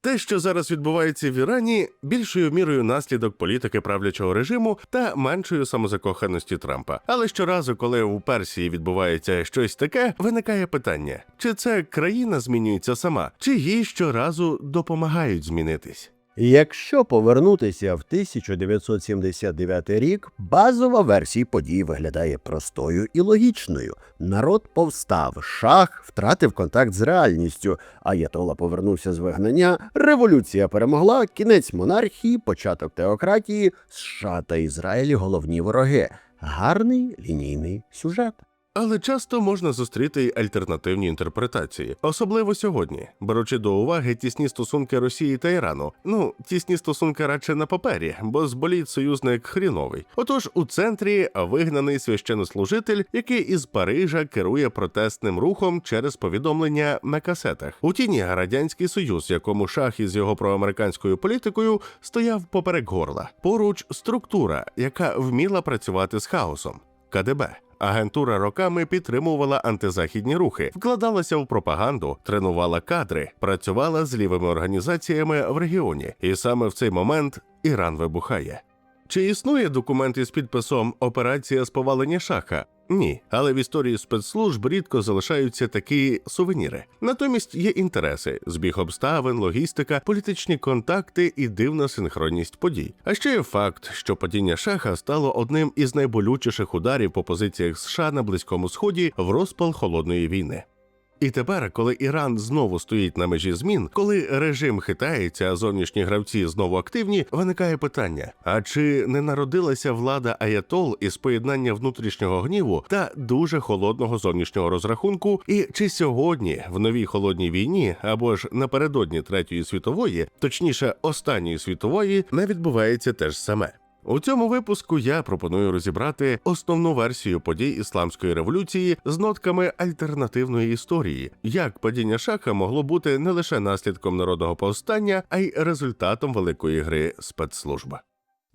Те, що зараз відбувається в Ірані, більшою мірою наслідок політики правлячого режиму та меншою самозакоханості Трампа. Але щоразу, коли у Персії відбувається щось таке, виникає питання, чи це країна змінюється сама, чи їй щоразу допомагають змінитись. Якщо повернутися в 1979 рік, базова версія подій виглядає простою і логічною. Народ повстав, шах втратив контакт з реальністю, аятола повернувся з вигнання, революція перемогла, кінець монархії, початок теократії, США та Ізраїль – головні вороги. Гарний лінійний сюжет. Але часто можна зустріти й альтернативні інтерпретації, особливо сьогодні, беручи до уваги тісні стосунки Росії та Ірану. Тісні стосунки радше на папері, бо зболіть союзник хріновий. Отож, у центрі вигнаний священнослужитель, який із Парижа керує протестним рухом через повідомлення на касетах. У тіні Радянський Союз, якому шах із його проамериканською політикою стояв поперек горла. Поруч структура, яка вміла працювати з хаосом – КДБ. Агентура роками підтримувала антизахідні рухи, вкладалася в пропаганду, тренувала кадри, працювала з лівими організаціями в регіоні. І саме в цей момент Іран вибухає. Чи існує документ із підписом «Операція з повалення шаха»? Ні, але в історії спецслужб рідко залишаються такі сувеніри. Натомість є інтереси, збіг обставин, логістика, політичні контакти і дивна синхронність подій. А ще є факт, що падіння шаха стало одним із найболючіших ударів по позиціях США на Близькому Сході в розпал Холодної війни. І тепер, коли Іран знову стоїть на межі змін, коли режим хитається, а зовнішні гравці знову активні, виникає питання, а чи не народилася влада аятол із поєднання внутрішнього гніву та дуже холодного зовнішнього розрахунку, і чи сьогодні, в новій холодній війні, або ж напередодні Третьої світової, точніше Останньої світової, не відбувається те ж саме? У цьому випуску я пропоную розібрати основну версію подій Ісламської революції з нотками альтернативної історії, як падіння шаха могло бути не лише наслідком народного повстання, а й результатом великої гри спецслужб.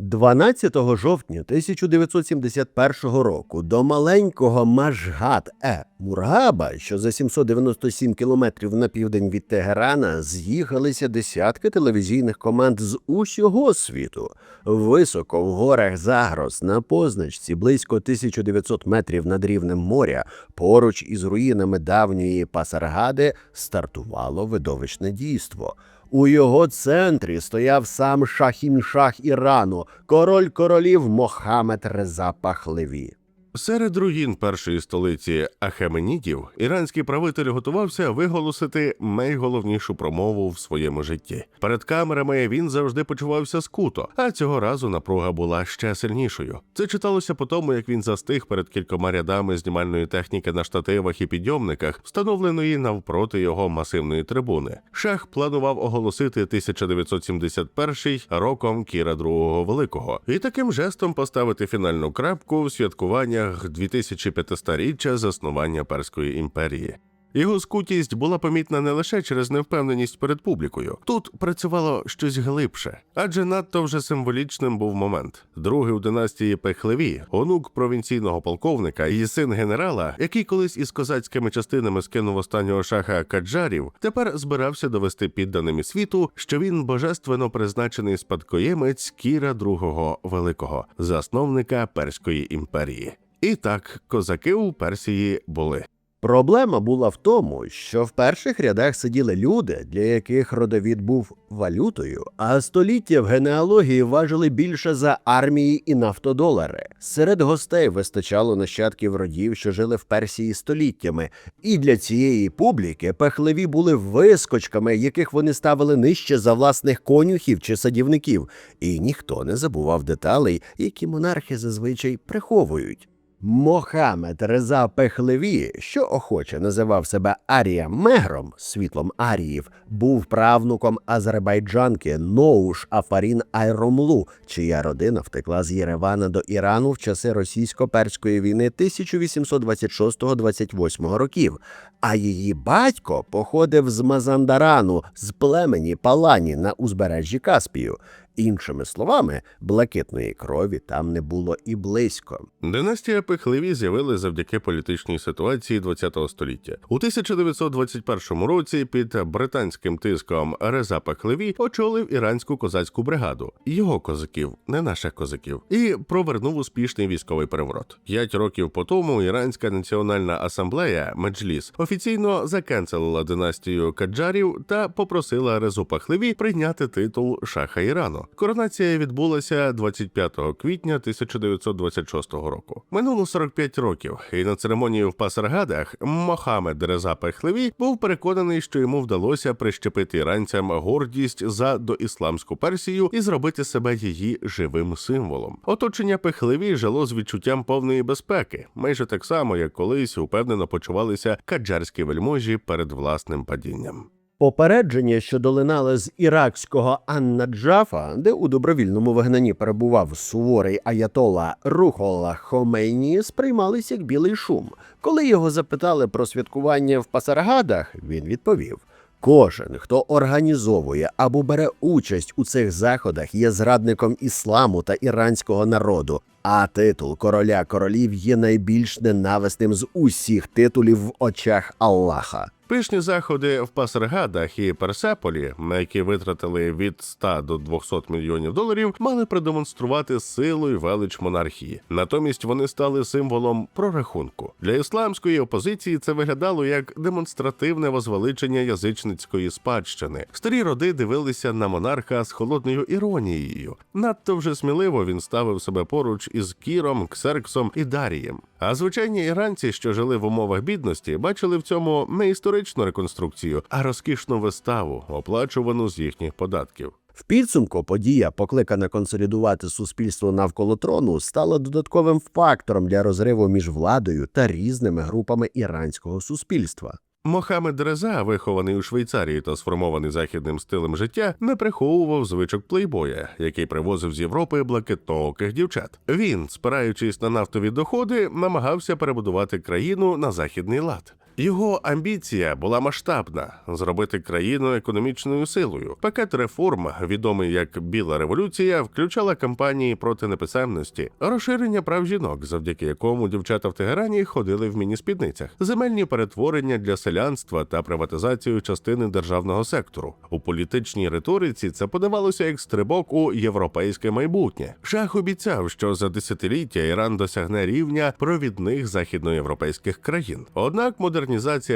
12 жовтня 1971 року до маленького Машгад-Мургаба, що за 797 кілометрів на південь від Тегерана, з'їхалися десятки телевізійних команд з усього світу. Високо в горах Загрос, на позначці близько 1900 метрів над рівнем моря, поруч із руїнами давньої Пасаргади, стартувало видовищне дійство. У його центрі стояв сам Шах Ірану, король королів Мохаммед Реза Пахлеві. Серед руїн першої столиці Ахеменідів іранський правитель готувався виголосити найголовнішу промову в своєму житті. Перед камерами він завжди почувався скуто, а цього разу напруга була ще сильнішою. Це читалося по тому, як він застиг перед кількома рядами знімальної техніки на штативах і підйомниках, встановленої навпроти його масивної трибуни. Шах планував оголосити 1971 роком Кіра II Великого і таким жестом поставити фінальну крапку в святкуваннях 2500-річчя заснування Перської імперії. Його скутість була помітна не лише через невпевненість перед публікою. Тут працювало щось глибше, адже надто вже символічним був момент. Другий у династії Пехлеві, онук провінційного полковника і син генерала, який колись із козацькими частинами скинув останнього шаха Каджарів, тепер збирався довести підданим і світу, що він божественно призначений спадкоємець Кіра II Великого, засновника Перської імперії. І так, козаки у Персії були. Проблема була в тому, що в перших рядах сиділи люди, для яких родовід був валютою, а століття в генеалогії важили більше за армії і нафтодолари. Серед гостей вистачало нащадків родів, що жили в Персії століттями. І для цієї публіки Пехлеві були вискочками, яких вони ставили нижче за власних конюхів чи садівників. І ніхто не забував деталей, які монархи зазвичай приховують. Мохаммед Реза Пехлеві, що охоче називав себе Арієм-Мегром, світлом аріїв, був правнуком азербайджанки Ноуш Афарін Айромлу, чия родина втекла з Єревана до Ірану в часи російсько-перської війни 1826-28 років, а її батько походив з Мазандарану, з племені Палані на узбережжі Каспію. Іншими словами, блакитної крові там не було і близько. Династія Пехлеві з'явилась завдяки політичній ситуації ХХ століття. У 1921 році під британським тиском Реза Пехлеві очолив іранську козацьку бригаду, його козаків, не наших козаків, і провернув успішний військовий переворот. 5 років по тому Іранська національна асамблея Меджліс офіційно закенселила династію Каджарів та попросила Резу Пехлеві прийняти титул шаха Ірану. Коронація відбулася 25 квітня 1926 року. Минуло 45 років, і на церемонії в Пасаргадах Мохаммед Реза Пехлеві був переконаний, що йому вдалося прищепити іранцям гордість за доісламську Персію і зробити себе її живим символом. Оточення Пехлеві жило з відчуттям повної безпеки, майже так само, як колись упевнено почувалися каджарські вельможі перед власним падінням. Попередження, що долинали з іракського Ан-Наджафа, де у добровільному вигнанні перебував суворий аятола Рухолла Хомейні, сприймались як білий шум. Коли його запитали про святкування в Пасаргадах, він відповів: «Кожен, хто організовує або бере участь у цих заходах, є зрадником ісламу та іранського народу, а титул короля королів є найбільш ненависним з усіх титулів в очах Аллаха». Пишні заходи в Пасаргадах і Персеполі, на які витратили від 100 до 200 мільйонів доларів, мали продемонструвати силу і велич монархії. Натомість вони стали символом прорахунку. Для ісламської опозиції це виглядало як демонстративне возвеличення язичницької спадщини. Старі роди дивилися на монарха з холодною іронією. Надто вже сміливо він ставив себе поруч із Кіром, Ксерксом і Дарієм. А звичайні іранці, що жили в умовах бідності, бачили в цьому не історичну реконструкцію, а розкішну виставу, оплачувану з їхніх податків. В підсумку подія, покликана консолідувати суспільство навколо трону, стала додатковим фактором для розриву між владою та різними групами іранського суспільства. Мохаммед Реза, вихований у Швейцарії та сформований західним стилем життя, не приховував звичок плейбоя, який привозив з Європи блакитнооких дівчат. Він, спираючись на нафтові доходи, намагався перебудувати країну на західний лад. Його амбіція була масштабна – зробити країну економічною силою. Пакет реформ, відомий як «Біла революція», включала кампанії проти неписемності, розширення прав жінок, завдяки якому дівчата в Тегерані ходили в міні-спідницях, земельні перетворення для селянства та приватизацію частини державного сектору. У політичній риториці це подавалося як стрибок у європейське майбутнє. Шах обіцяв, що за десятиліття Іран досягне рівня провідних західноєвропейських країн. Однак модернізація,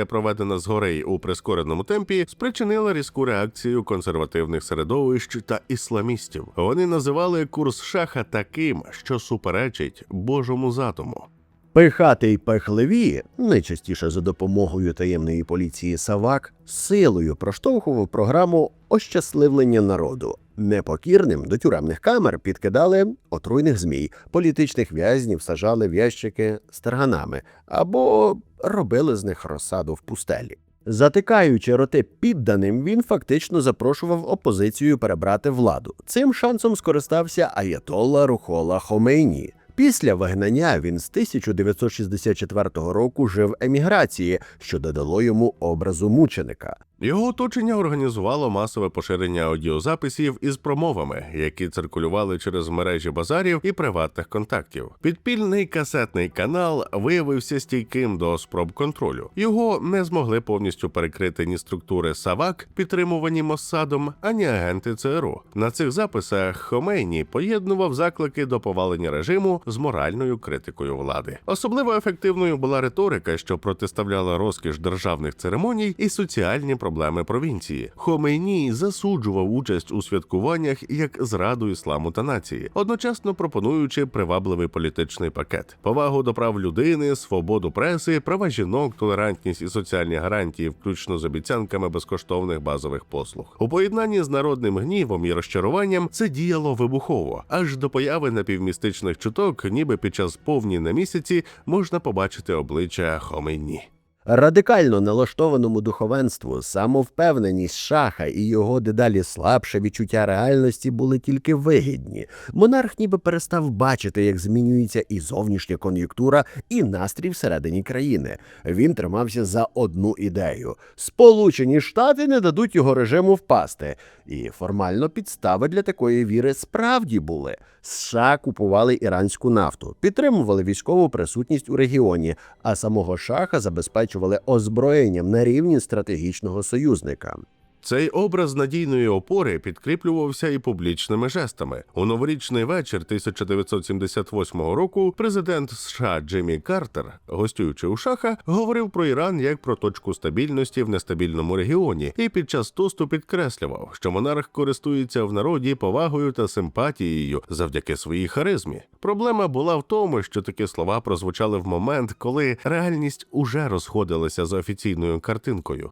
проведена згори у прискореному темпі, спричинила різку реакцію консервативних середовищ та ісламістів. Вони називали курс шаха таким, що суперечить Божому задуму. Пихатий Пехлеві, найчастіше за допомогою таємної поліції Савак, силою проштовхував програму ощасливлення народу. Непокірним до тюремних камер підкидали отруйних змій, політичних в'язнів сажали в ящики з тарганами або робили з них розсаду в пустелі. Затикаючи роти підданим, він фактично запрошував опозицію перебрати владу. Цим шансом скористався аятолла Рухолла Хомейні. Після вигнання він з 1964 року жив в еміграції, що додало йому образу мученика. Його оточення організувало масове поширення аудіозаписів із промовами, які циркулювали через мережі базарів і приватних контактів. Підпільний касетний канал виявився стійким до спроб контролю. Його не змогли повністю перекрити ні структури Савак, підтримувані Моссадом, ані агенти ЦРУ. На цих записах Хомейні поєднував заклики до повалення режиму з моральною критикою влади. Особливо ефективною була риторика, що протиставляла розкіш державних церемоній і соціальні проблеми провінції. Хомейні засуджував участь у святкуваннях як зраду ісламу та нації, одночасно пропонуючи привабливий політичний пакет: повагу до прав людини, свободу преси, права жінок, толерантність і соціальні гарантії, включно з обіцянками безкоштовних базових послуг. У поєднанні з народним гнівом і розчаруванням це діяло вибухово, аж до появи напівмістичних чуток, ніби під час повні на місяці можна побачити обличчя Хомейні. Радикально налаштованому духовенству самовпевненість шаха і його дедалі слабше відчуття реальності були тільки вигідні. Монарх ніби перестав бачити, як змінюється і зовнішня кон'юнктура, і настрій всередині країни. Він тримався за одну ідею – Сполучені Штати не дадуть його режиму впасти. І формально підстави для такої віри справді були. США купували іранську нафту, підтримували військову присутність у регіоні, а самого шаха забезпечували озброєнням на рівні стратегічного союзника. Цей образ надійної опори підкріплювався і публічними жестами. У новорічний вечір 1978 року президент США Джиммі Картер, гостюючи у шаха, говорив про Іран як про точку стабільності в нестабільному регіоні і під час тосту підкреслював, що монарх користується в народі повагою та симпатією завдяки своїй харизмі. Проблема була в тому, що такі слова прозвучали в момент, коли реальність уже розходилася за офіційною картинкою.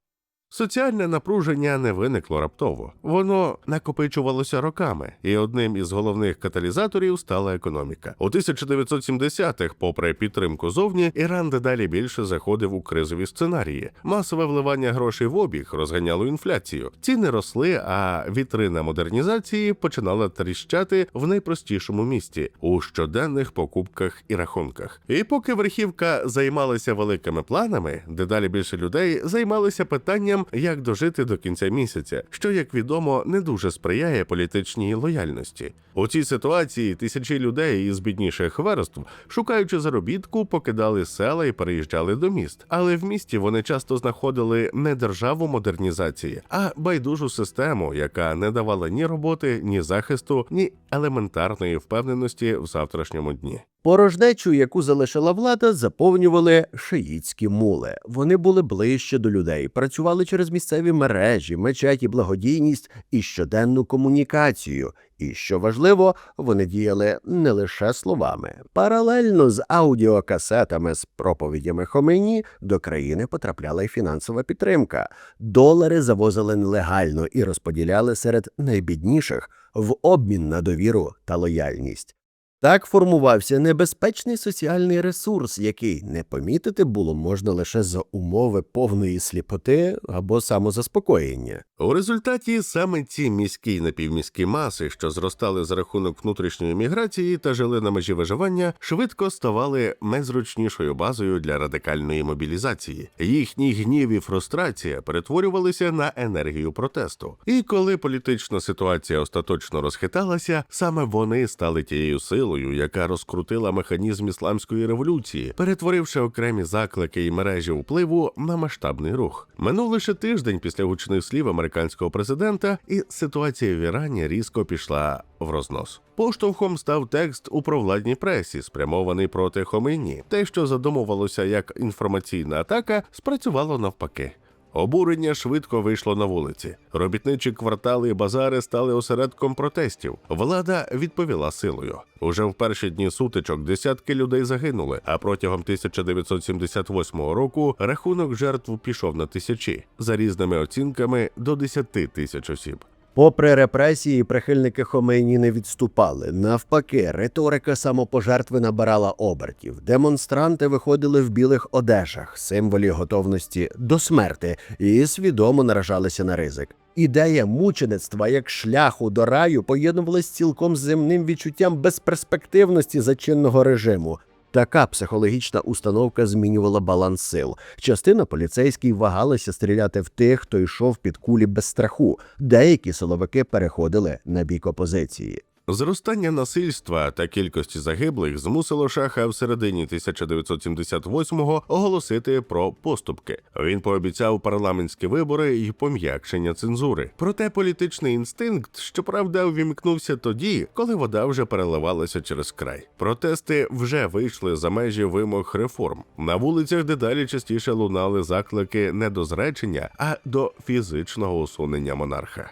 Соціальне напруження не виникло раптово. Воно накопичувалося роками, і одним із головних каталізаторів стала економіка. У 1970-х, попри підтримку зовні, Іран дедалі більше заходив у кризові сценарії. Масове вливання грошей в обіг розганяло інфляцію. Ціни росли, а вітрина модернізації починала тріщати в найпростішому місці – у щоденних покупках і рахунках. І поки верхівка займалася великими планами, дедалі більше людей займалися питанням, як дожити до кінця місяця, що, як відомо, не дуже сприяє політичній лояльності. У цій ситуації тисячі людей із бідніших верств, шукаючи заробітку, покидали села і переїжджали до міст. Але в місті вони часто знаходили не державу модернізації, а байдужу систему, яка не давала ні роботи, ні захисту, ні елементарної впевненості в завтрашньому дні. Порожнечу, яку залишила влада, заповнювали шиїтські мули. Вони були ближче до людей, працювали через місцеві мережі, мечеті, благодійність і щоденну комунікацію. І, що важливо, вони діяли не лише словами. Паралельно з аудіокасетами з проповідями Хомейні до країни потрапляла й фінансова підтримка. Долари завозили нелегально і розподіляли серед найбідніших в обмін на довіру та лояльність. Так формувався небезпечний соціальний ресурс, який не помітити було можна лише за умови повної сліпоти або самозаспокоєння. У результаті саме ці міські й напівміські маси, що зростали за рахунок внутрішньої міграції та жили на межі виживання, швидко ставали найзручнішою базою для радикальної мобілізації. Їхній гнів і фрустрація перетворювалися на енергію протесту. І коли політична ситуація остаточно розхиталася, саме вони стали тією силою, яка розкрутила механізм ісламської революції, перетворивши окремі заклики і мережі впливу на масштабний рух. Минув лише тиждень після гучних слів американського президента, і ситуація в Ірані різко пішла в рознос. Поштовхом став текст у провладній пресі, спрямований проти Хомейні. Те, що задумувалося як інформаційна атака, спрацювало навпаки. Обурення швидко вийшло на вулиці. Робітничі квартали і базари стали осередком протестів. Влада відповіла силою. Уже в перші дні сутичок десятки людей загинули, а протягом 1978 року рахунок жертв пішов на тисячі. За різними оцінками – до 10 тисяч осіб. Попри репресії, прихильники Хомейні не відступали. Навпаки, риторика самопожертви набирала обертів. Демонстранти виходили в білих одежах, символі готовності до смерти, і свідомо наражалися на ризик. Ідея мучеництва як шляху до раю поєднувалась цілком з земним відчуттям безперспективності зачинного режиму. Така психологічна установка змінювала баланс сил. Частина поліцейських вагалася стріляти в тих, хто йшов під кулі без страху. Деякі силовики переходили на бік опозиції. Зростання насильства та кількості загиблих змусило шаха в середині 1978-го оголосити про поступки. Він пообіцяв парламентські вибори і пом'якшення цензури. Проте політичний інстинкт, щоправда, увімкнувся тоді, коли вода вже переливалася через край. Протести вже вийшли за межі вимог реформ. На вулицях дедалі частіше лунали заклики не до зречення, а до фізичного усунення монарха.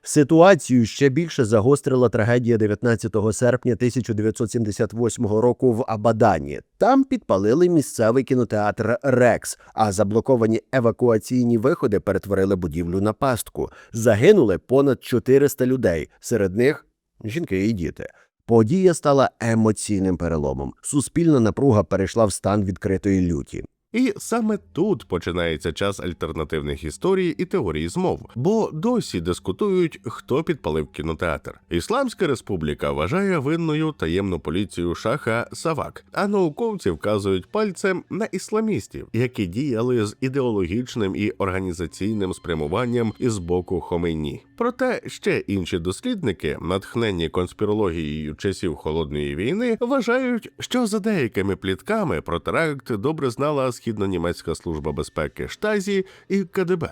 Ситуацію ще більше загострила трагедія 19 серпня 1978 року в Абадані. Там підпалили місцевий кінотеатр «Рекс», а заблоковані евакуаційні виходи перетворили будівлю на пастку. Загинули понад 400 людей, серед них жінки і діти. Подія стала емоційним переломом. Суспільна напруга перейшла в стан відкритої люті. І саме тут починається час альтернативних історій і теорій змов, бо досі дискутують, хто підпалив кінотеатр. Ісламська республіка вважає винною таємну поліцію шаха Савак, а науковці вказують пальцем на ісламістів, які діяли з ідеологічним і організаційним спрямуванням із боку Хомейні. Проте ще інші дослідники, натхненні конспірологією часів Холодної війни, вважають, що за деякими плітками про теракт добре знала Східно-німецька служба безпеки Штазі і КДБ.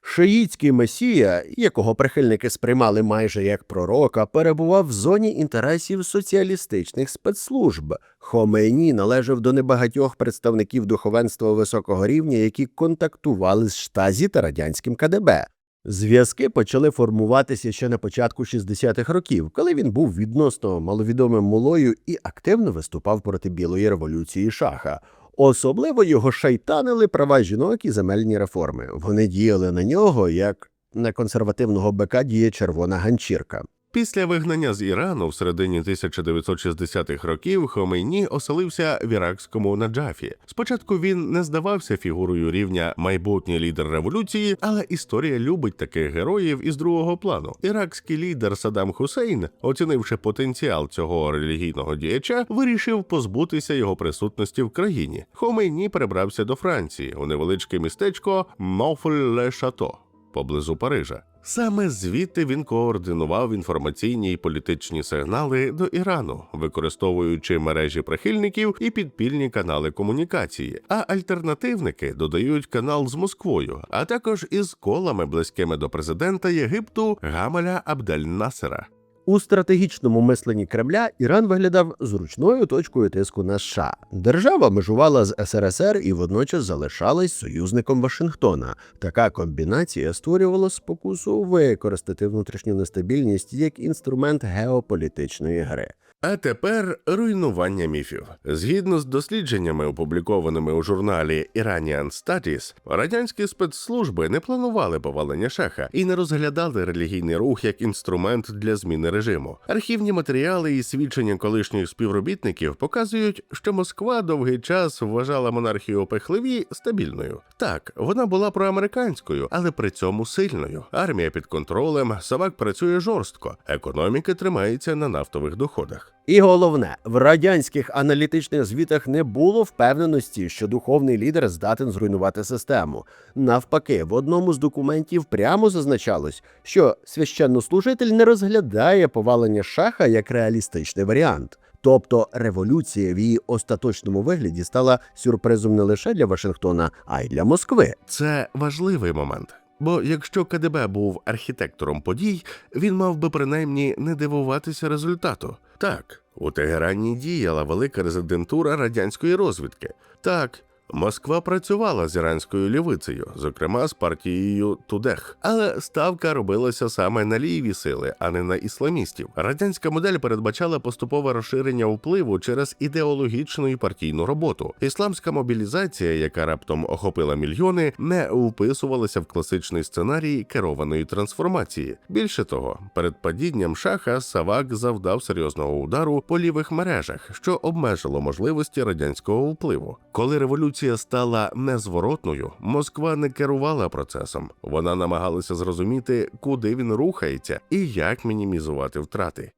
Шиїцький месія, якого прихильники сприймали майже як пророка, перебував в зоні інтересів соціалістичних спецслужб. Хомейні належав до небагатьох представників духовенства високого рівня, які контактували з Штазі та радянським КДБ. Зв'язки почали формуватися ще на початку 60-х років, коли він був відносно маловідомим мулою і активно виступав проти білої революції шаха. Особливо його шайтанили права жінок і земельні реформи. Вони діяли на нього, як на консервативного бика діє червона ганчірка. Після вигнання з Ірану в середині 1960-х років Хомейні оселився в іракському Наджафі. Спочатку він не здавався фігурою рівня майбутній лідер революції, але історія любить таких героїв із другого плану. Іракський лідер Саддам Хусейн, оцінивши потенціал цього релігійного діяча, вирішив позбутися його присутності в країні. Хомейні перебрався до Франції, у невеличке містечко Мофль-ле-Шато поблизу Парижа. Саме звідти він координував інформаційні і політичні сигнали до Ірану, використовуючи мережі прихильників і підпільні канали комунікації, а альтернативники додають канал з Москвою, а також із колами, близькими до президента Єгипту Гамаля Абдель-Насера. У стратегічному мисленні Кремля Іран виглядав зручною точкою тиску на США. Держава межувала з СРСР і водночас залишалась союзником Вашингтона. Така комбінація створювала спокусу використати внутрішню нестабільність як інструмент геополітичної гри. А тепер руйнування міфів. Згідно з дослідженнями, опублікованими у журналі Iranian Studies, радянські спецслужби не планували повалення шаха і не розглядали релігійний рух як інструмент для зміни режиму. Архівні матеріали і свідчення колишніх співробітників показують, що Москва довгий час вважала монархію Пехлеві стабільною. Так, вона була проамериканською, але при цьому сильною. Армія під контролем, Савак працює жорстко, економіка тримається на нафтових доходах. І головне, в радянських аналітичних звітах не було впевненості, що духовний лідер здатен зруйнувати систему. Навпаки, в одному з документів прямо зазначалось, що священнослужитель не розглядає повалення шаха як реалістичний варіант. Тобто революція в її остаточному вигляді стала сюрпризом не лише для Вашингтона, а й для Москви. Це важливий момент. Бо якщо КДБ був архітектором подій, він мав би принаймні не дивуватися результату. Так, у Тегерані діяла велика резидентура радянської розвідки. Так, Москва працювала з іранською лівицею, зокрема з партією Тудех. Але ставка робилася саме на ліві сили, а не на ісламістів. Радянська модель передбачала поступове розширення впливу через ідеологічну і партійну роботу. Ісламська мобілізація, яка раптом охопила мільйони, не вписувалася в класичний сценарій керованої трансформації. Більше того, перед падінням шаха Савак завдав серйозного удару по лівих мережах, що обмежило можливості радянського впливу. Коли революція стала незворотною, Москва не керувала процесом. Вона намагалася зрозуміти, куди він рухається і як мінімізувати втрати.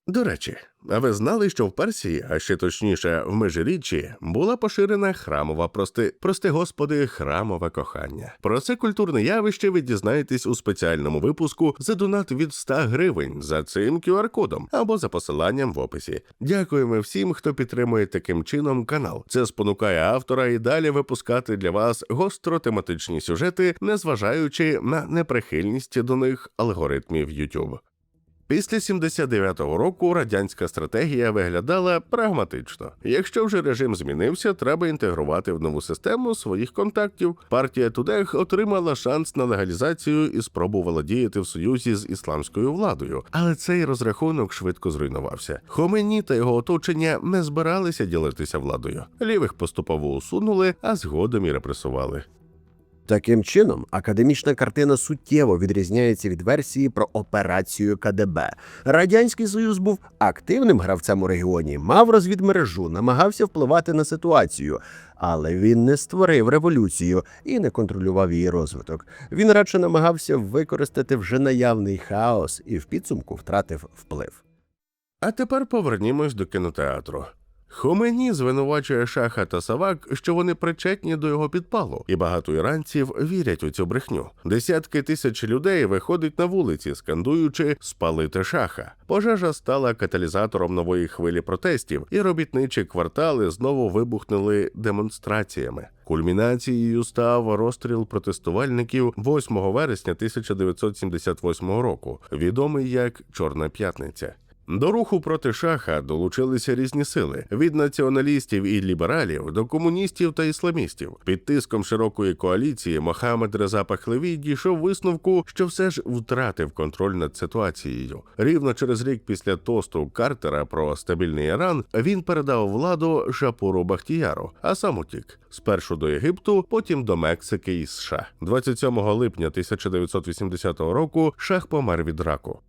До речі, а ви знали, що в Персії, а ще точніше в Межиріччі, була поширена храмова, прости господи, храмове кохання? Про це культурне явище ви дізнаєтесь у спеціальному випуску за донат від 100 гривень за цим QR-кодом або за посиланням в описі. Дякуємо всім, хто підтримує таким чином канал. Це спонукає автора і далі випускати для вас гостро-тематичні сюжети, незважаючи на неприхильність до них алгоритмів YouTube. Після 79-го року радянська стратегія виглядала прагматично. Якщо вже режим змінився, треба інтегрувати в нову систему своїх контактів. Партія Тудех отримала шанс на легалізацію і спробувала діяти в союзі з ісламською владою. Але цей розрахунок швидко зруйнувався. Хомейні та його оточення не збиралися ділитися владою. Лівих поступово усунули, а згодом і репресували. Таким чином, академічна картина суттєво відрізняється від версії про операцію КДБ. Радянський Союз був активним гравцем у регіоні, мав розвідмережу, намагався впливати на ситуацію, але він не створив революцію і не контролював її розвиток. Він радше намагався використати вже наявний хаос і в підсумку втратив вплив. А тепер повернімось до кінотеатру. Хомейні звинувачує Шаха та Савак, що вони причетні до його підпалу, і багато іранців вірять у цю брехню. Десятки тисяч людей виходять на вулиці, скандуючи «спалити Шаха». Пожежа стала каталізатором нової хвилі протестів, і робітничі квартали знову вибухнули демонстраціями. Кульмінацією став розстріл протестувальників 8 вересня 1978 року, відомий як «Чорна п'ятниця». До руху проти Шаха долучилися різні сили – від націоналістів і лібералів до комуністів та ісламістів. Під тиском широкої коаліції Мохаммед Реза Пахлеві дійшов висновку, що все ж втратив контроль над ситуацією. Рівно через рік після тосту Картера про стабільний Іран він передав владу Шапуру Бахтіяру, а сам утік. Спершу до Єгипту, потім до Мексики і США. 27 липня 1980 року Шах помер від раку.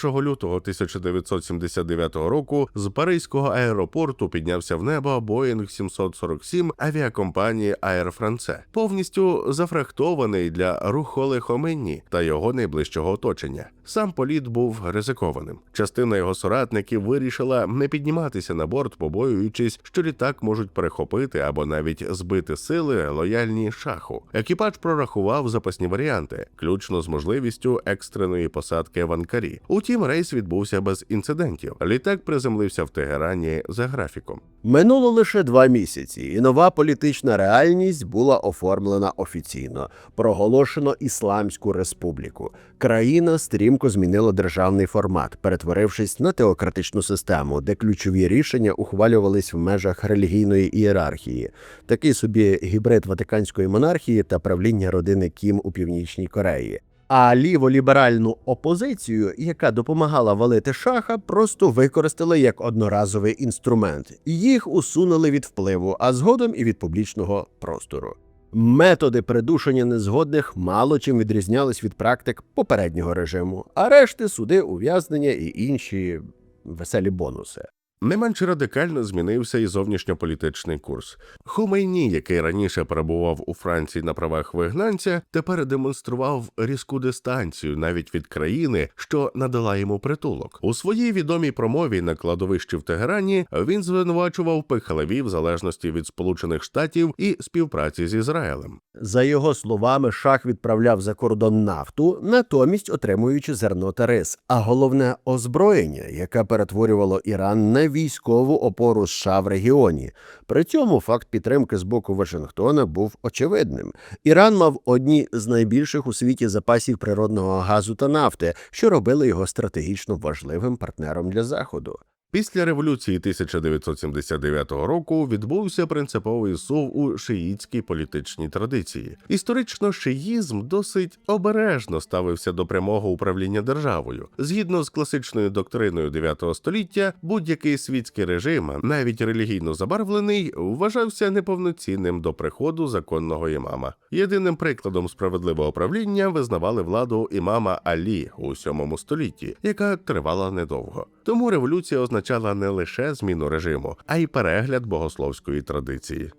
1 лютого 1979 року з Паризького аеропорту піднявся в небо Боїнг 747 авіакомпанії Air France, повністю зафрахтований для Рухоли Хомейні та його найближчого оточення. Сам політ був ризикованим. Частина його соратників вирішила не підніматися на борт, побоюючись, що літак можуть перехопити або навіть збити сили, лояльні Шаху. Екіпаж прорахував запасні варіанти, включно з можливістю екстреної посадки в Анкарі. Утім, рейс відбувся без інцидентів. Літак приземлився в Тегерані за графіком. Минуло лише 2 місяці, і нова політична реальність була оформлена офіційно. Проголошено Ісламську республіку. Країна стрімко змінила державний формат, перетворившись на теократичну систему, де ключові рішення ухвалювались в межах релігійної ієрархії. Такий собі гібрид ватиканської монархії та правління родини Кім у Північній Кореї. А ліволіберальну опозицію, яка допомагала валити Шаха, просто використали як одноразовий інструмент. Їх усунули від впливу, а згодом і від публічного простору. Методи придушення незгодних мало чим відрізнялись від практик попереднього режиму. Арешти, суди, ув'язнення і інші веселі бонуси. Не менш радикально змінився і зовнішньополітичний курс. Хомейні, який раніше перебував у Франції на правах вигнанця, тепер демонстрував різку дистанцію навіть від країни, що надала йому притулок. У своїй відомій промові на кладовищі в Тегерані він звинувачував Пехлеві в залежності від Сполучених Штатів і співпраці з Ізраїлем. За його словами, Шах відправляв за кордон нафту, натомість отримуючи зерно та рис, а головне – озброєння, яке перетворювало Іран на військову опору США в регіоні. При цьому факт підтримки з боку Вашингтона був очевидним. Іран мав одні з найбільших у світі запасів природного газу та нафти, що робили його стратегічно важливим партнером для Заходу. Після революції 1979 року відбувся принциповий сув у шиїтській політичній традиції. Історично шиїзм досить обережно ставився до прямого управління державою. Згідно з класичною доктриною 9 століття, будь-який світський режим, навіть релігійно забарвлений, вважався неповноцінним до приходу законного імама. Єдиним прикладом справедливого правління визнавали владу імама Алі у 7 столітті, яка тривала недовго. Тому революція означала не лише зміну режиму, а й перегляд богословської традиції.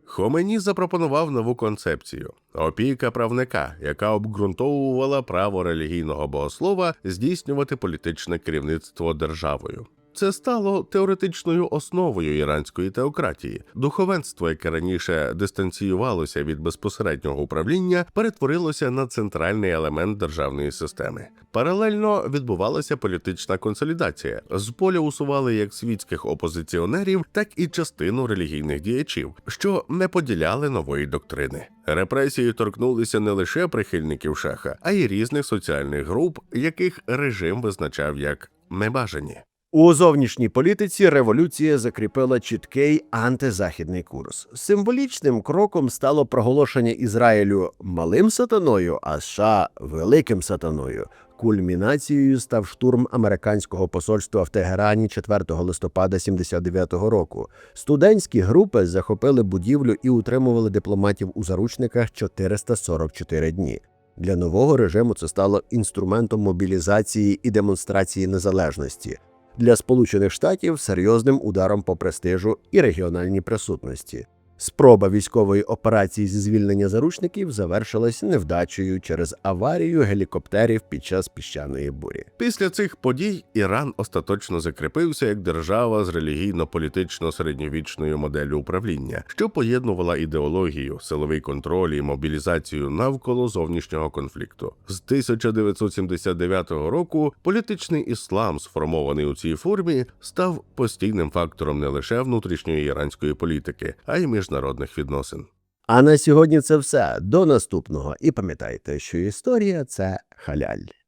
Хомейні запропонував нову концепцію – опіка правника, яка обґрунтовувала право релігійного богослова здійснювати політичне керівництво державою. Це стало теоретичною основою іранської теократії. Духовенство, яке раніше дистанціювалося від безпосереднього управління, перетворилося на центральний елемент державної системи. Паралельно відбувалася політична консолідація. З поля усували як світських опозиціонерів, так і частину релігійних діячів, що не поділяли нової доктрини. Репресії торкнулися не лише прихильників Шаха, а й різних соціальних груп, яких режим визначав як небажані. У зовнішній політиці революція закріпила чіткий антизахідний курс. Символічним кроком стало проголошення Ізраїлю малим сатаною, а США – великим сатаною. кульмінацією став штурм американського посольства в Тегерані 4 листопада 79-го року. Студентські групи захопили будівлю і утримували дипломатів у заручниках 444 дні. Для нового режиму це стало інструментом мобілізації і демонстрації незалежності. Для Сполучених Штатів – серйозним ударом по престижу і регіональній присутності. Спроба військової операції зі звільнення заручників завершилась невдачею через аварію гелікоптерів під час піщаної бурі. Після цих подій Іран остаточно закріпився як держава з релігійно-політично-середньовічною моделлю управління, що поєднувала ідеологію, силовий контроль і мобілізацію навколо зовнішнього конфлікту. З 1979 року політичний іслам, сформований у цій формі, став постійним фактором не лише внутрішньої іранської політики, а й міжнародних відносин. А на сьогодні це все. До наступного. І пам'ятайте, що історія – це халяль.